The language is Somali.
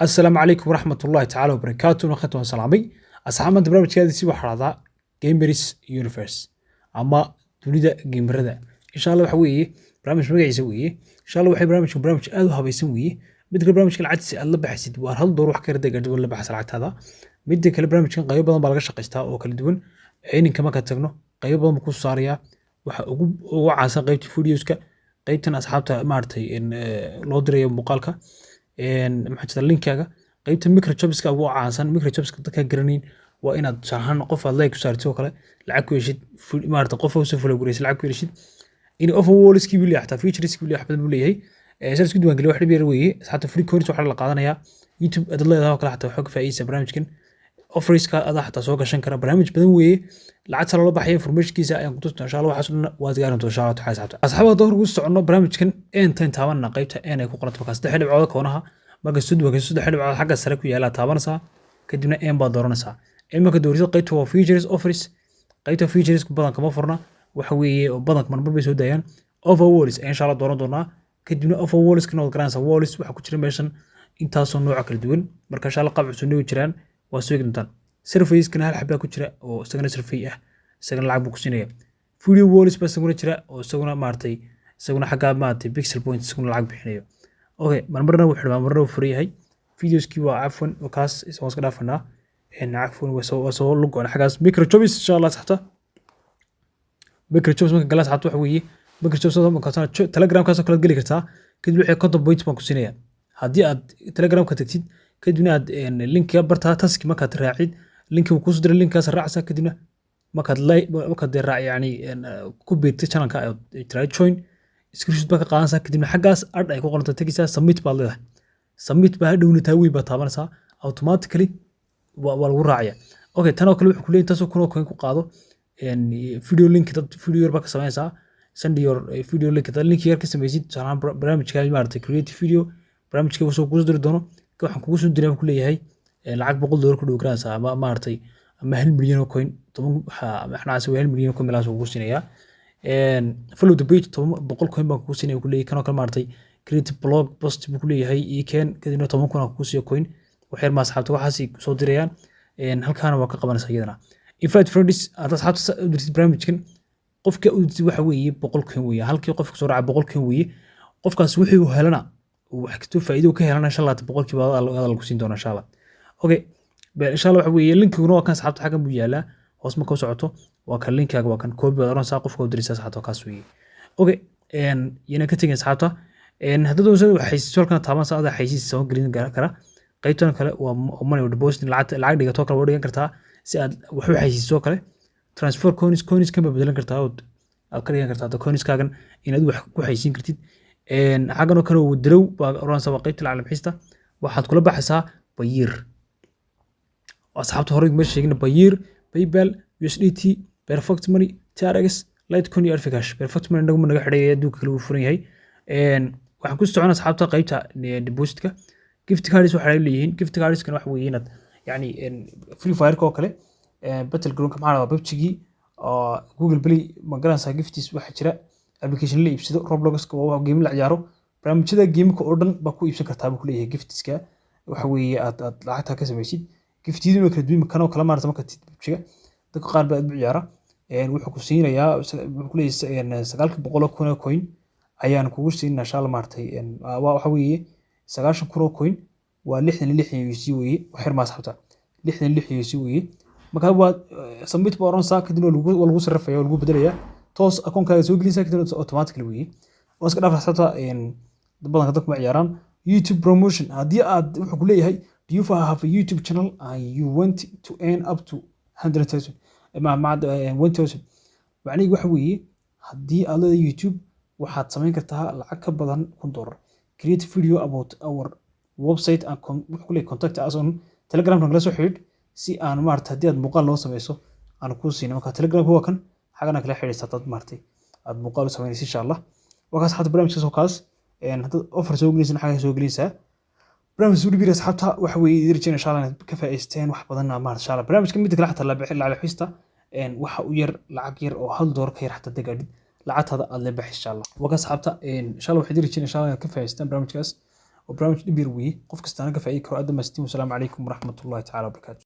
السلام عليكم ورحمة الله تعالى وبركاته نخت وسلامي أصحاب أنت برنامج كذا سي وحرادة جيمرز يونيفرس أما دنيا جيمردا إن شاء الله وحويه برنامج مجا يسويه إن شاء الله وحي برنامج أدوها بيسويه بدك البرنامج كل عدس الله بحسد وهل دور وحكي رد قد ولا بحث العت هذا بدك البرنامج كان قريب بدن بالغش قيستا أو كل دون عين كما كتبنا قريب بدن مكوس صاريا وعسى قيبت فيديوز قيبتنا أصحابته مارتي إن لودري مقالك maxaa jirta linkaaga qaybta microchopska ugu caansan microchopska dadka garaneyn waa inaad tusaalahaan qof aad like ku saartid oo kale lacag ku heshid maarata qof oo soo follow gareysid lacag ku heshid in offer wallski bii leeyahay features bii leeyahay badan buu leeyahay sida isku diiwaan geliyo wax dhib yar weeye saxta free coins waxa la qaadanayaa youtube aad leedahay oo kale xataa waxa ka faa'iideysa barnaamijkan offeriska aad xataa soo gashan kara barnaamij badan weeye lacagta loo baxay informationkiisa ayaan ku tusnaa insha Allah waxaas waad gaaran doontaa insha Allah taxay saabta asxaabada door ugu socono barnaamijkan inta taabanna qaybta ay ku qoranto markaas saddex dhibcood koonaha marka saddex dhibcood xagga sare ku yaala taabanaysa kadibna een baad dooranaysaa marka doorashada qaybta waa features offers qaybta features badan kama furna waxa weeye oo badan marba bay soo daayaan offer walls insha Allah dooran doonaa kadibna offer walls kana wad garanaysaa walls waxa ku jira meeshan intaasoo nooc kala duwan marka insha Allah qaab cusub u jiraan waa soo eegnataan surface kana hal xabba ku jira oo isagana surface ah isagana lacag buu ku siinaya video walls bas isaguna jira oo isaguna maartay isaguna xagga maartay pixel point isaguna lacag bixinayo okay marmarna wuxuu marmarna uu furay yahay videoski waa afwan oo kaas isoo iska dhaafana afwan wasoo lug aan xagaas microchips insha Allah saxta microchips marka galas xataa wax weeye microchips marka telegram kaas kala gali kartaa kadib wixii content point baan ku siinaya haddii aad telegram ka tagtid kadibna aad linkiga bartaa taski marka aad raacid linkiga ku soo diray linkaas raacsa kadibna markaad raac yani ku beertay channelka aad try join screenshot baa ka qaadanaysaa kadibna xaggaas ad ay ku qoranta tageysaa submit baad leedahay submit baa dhowna taawey baa taabanaysaa automatically waa lagu raacaya okay tan oo kale wuxuu ku leeyahay taasoo kunoo ku qaado video link dad video yar baa ka sameynaysaa send your video link dad link yar ka sameysid sanaan barnaamijka maartay create video barnaamijka soo ku diri doono waxaan kugu soo diray ku leeyahay lacag $100 ku dhowranaysaa ama maartay ama 1 milyan oo coin waxna asoo 1 milyan oo coin meelaas ugu siinaya follow the page 100 coin baan ku siinay ku leeyahay kan oo kale maartay create blog post buu ku leeyahay iyo keen kadibna 10 kun ku siiyo coin waxyar ma asxaabta waxaas soo dirayaan halkaana waa ka qabanaysaa iyadana invite friends aad asxaabta u dirtid barnaamijkan qofka u dirtid waxa weeye 100 coin weeye halkii qofka soo raaca 100 coin weeye qofkaas wuxuu helana wax ka faa'iido ka helana insha Allah 100% lagu siin doona insha Allah okay إن شاء الله وحوي اللينك هنا كان سحبت حاجة مبيالة هوس ما كوسعته وكان لينك هذا وكان كوبي ولا ساقف ودرس سحبته كاسوي أوكي إن ينا كتير سحبته إن هذا دوسة حيسول كان طبعا صعد حيسيس سواء جرين كرا قيتنا كلا ومن البوست العقد اللي توكل ورد كرتها سأل وحوي حيسيس سواء كلا ترانسفير كونيس كم بدلنا كرتها أو كريان كرتها ده كونيس كاجن إن هذا حيسين كرتيد إن حاجة كانوا ودرو وران سواء قيت العالم حيسته واحد كله بحثها بير أصحابته هوريك مش شيء باير بايبال USDT perfect money TRX Litecoin iyo Arfikash perfect money nagu naga xidhay adduunka kale uu furan yahay waxaan ku socon asxaabta qaybta depositka gift cards waxa ay leeyihiin gift cards kan wax weeyeen yani free fire oo kale battleground ka maxaa PUBG Google Play ma garanaysaa gifts waxa jira application la iibsado Roblox oo game la ciyaaro barnaamijyada game-ka oo dhan ba ku iibsan kartaa buu leeyahay giftska waxa weeye aad lacagta ka samaysid giftiyadu ma kala duwan kanoo kala maarta marka tidbiga dadka qaar baa ciyaara wuxuu ku siinayaa wuxuu ku leeyahay 900 kun oo coin ayaan kugu siinaa insha Allah maartay waxa weeye 900 kun oo coin waa 66 USD weeye waxyar ma saxabta 66 USD weeye marka waa submit baa oran saa kadib lagu sarreeyo lagu bedelayaa toos akoonkaaga soo gelinaysaa kadib automatically weeye oo iska dhaaf saxabta dad badan dadka ma ciyaaraan YouTube promotion haddii aad wuxuu ku leeyahay do you have a YouTube channel and you want to earn up to 100,000 مع 1000 يعني waxa weeye hadii aad leedahay YouTube waxaad sameyn kartaa lacag ka badan $1 create video about our website and wuxuu ku leeyahay contact us on Telegram nagala soo xiriir si aan maartay hadii aad muuqaal loo sameeyo aan ku siino marka Telegram waa kan xagana kala xiriirsa dad maartay aad muuqaal sameynaysa insha Allah wakaas xad barnaamijka soo kaas hadda offer soo gelinaysa xaga soo gelinaysa برنامج سوري بيرس حبتها وحوي يرجعنا إن شاء الله كفاءة استين وحبضنا ما إن شاء الله برنامج كم بدك لحتى على حسته إن وحوير العقير أو هل دور كير حتى تقعد لعت هذا اللي بح إن شاء الله وقص حبتها إن شاء الله وحد يرجعنا إن شاء الله كفاءة استين برنامج كاس وبرنامج دبير وي قف كستانا كفاية كرو أدم مستين والسلام عليكم ورحمة الله تعالى وبركاته.